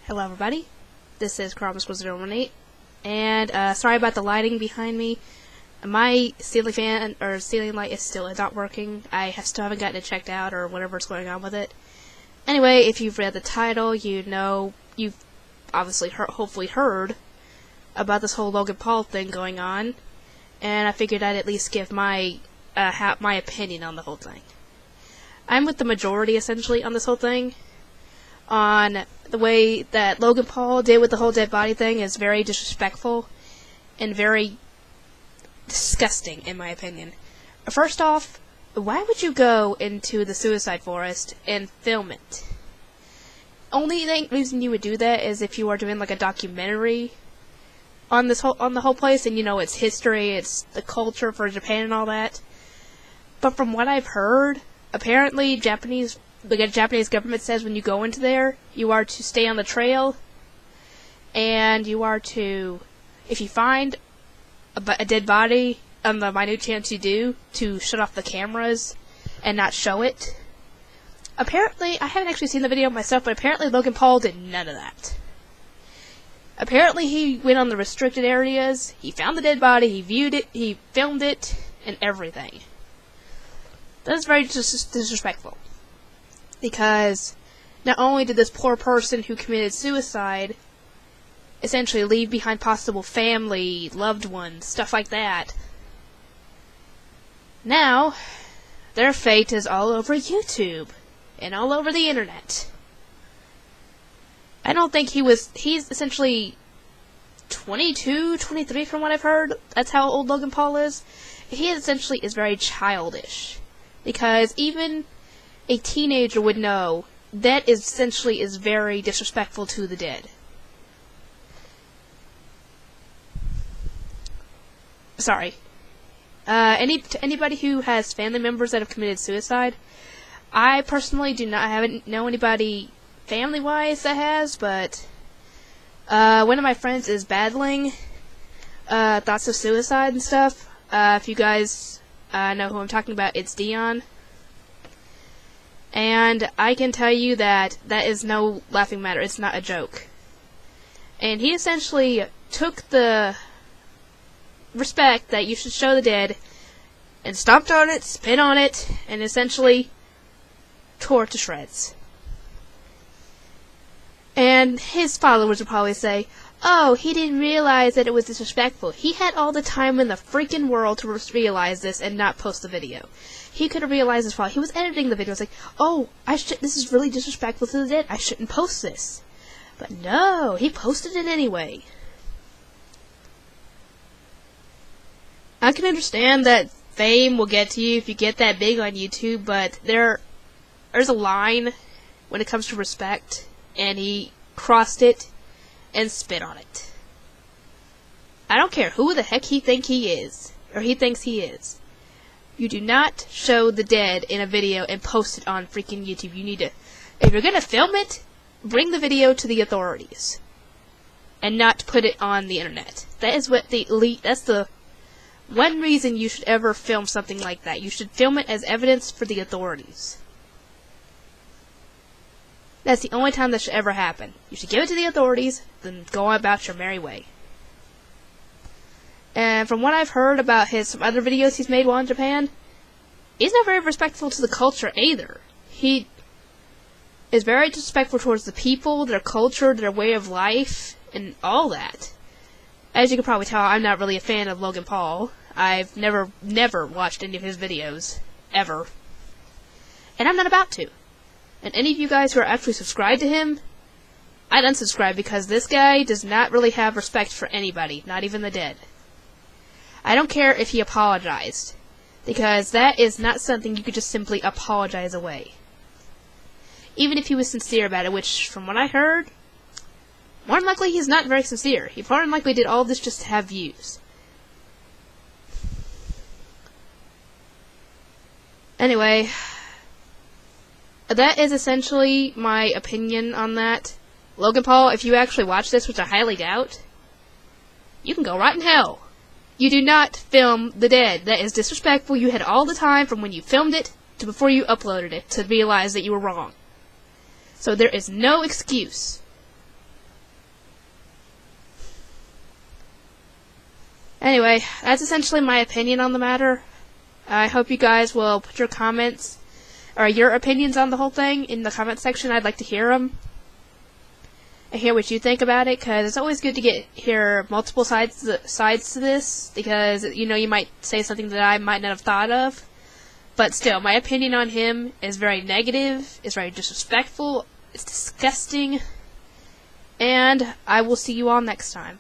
Hello everybody, this is Chromus018, and sorry about the lighting behind me. My ceiling fan, or ceiling light, is still not working. I still haven't gotten it checked out, or whatever's going on with it. Anyway, if you've read the title, you know, you've obviously hopefully heard about this whole Logan Paul thing going on, and I figured I'd at least give my opinion on the whole thing. I'm with the majority, essentially, on this whole thing. On the way that Logan Paul did with the whole dead body thing is very disrespectful and very disgusting, in my opinion. First off, why would you go into the suicide forest and film it? Only reason you would do that is if you are doing like a documentary on the whole place, and you know its history, it's the culture for Japan and all that. But from what I've heard, apparently the Japanese government says when you go into there, you are to stay on the trail, and you are to, if you find a dead body, on the minute chance you do, to shut off the cameras and not show it. Apparently, I haven't actually seen the video myself, but apparently Logan Paul did none of that. Apparently he went on the restricted areas, he found the dead body, he viewed it, he filmed it, and everything. That is very disrespectful. Because not only did this poor person who committed suicide essentially leave behind possible family, loved ones, stuff like that, now their fate is all over YouTube and all over the internet. I don't think he's essentially 22, 23 from what I've heard. That's how old Logan Paul is. He essentially is very childish. Because even a teenager would know that essentially is very disrespectful to the dead. Sorry. Anybody who has family members that have committed suicide, I personally haven't know anybody family-wise that has, but one of my friends is battling thoughts of suicide and stuff. If you guys know who I'm talking about, it's Dion. And I can tell you that is no laughing matter. It's not a joke. And he essentially took the respect that you should show the dead and stomped on it, spit on it, and essentially tore it to shreds. And his followers would probably say, oh, he didn't realize that it was disrespectful. He had all the time in the freaking world to realize this and not post the video. He could have realized this while he was editing the video. It's like, oh, this is really disrespectful to the dead. I shouldn't post this. But no, he posted it anyway. I can understand that fame will get to you if you get that big on YouTube, but there's a line when it comes to respect, and he crossed it and spit on it. I don't care who the heck he thinks he is. You do not show the dead in a video and post it on freaking YouTube. You need to, if you're gonna film it, bring the video to the authorities. And not put it on the internet. That is what that's the one reason you should ever film something like that. You should film it as evidence for the authorities. That's the only time that should ever happen. You should give it to the authorities, then go about your merry way. And from what I've heard about some other videos he's made while in Japan, he's not very respectful to the culture either. He is very disrespectful towards the people, their culture, their way of life, and all that. As you can probably tell, I'm not really a fan of Logan Paul. I've never watched any of his videos. Ever. And I'm not about to. And any of you guys who are actually subscribed to him, I'd unsubscribe because this guy does not really have respect for anybody, not even the dead. I don't care if he apologized, because that is not something you could just simply apologize away. Even if he was sincere about it, which, from what I heard, more than likely he's not very sincere. He more than likely did all this just to have views. Anyway, that is essentially my opinion on that. Logan Paul, if you actually watch this, which I highly doubt, you can go right in hell. You do not film the dead. That is disrespectful. You had all the time from when you filmed it to before you uploaded it to realize that you were wrong. So there is no excuse. Anyway, that's essentially my opinion on the matter. I hope you guys will put your comments or your opinions on the whole thing in the comment section. I'd like to hear them and hear what you think about it, because it's always good to hear multiple sides to this, because you might say something that I might not have thought of. But still, my opinion on him is very negative, it's very disrespectful, it's disgusting, and I will see you all next time.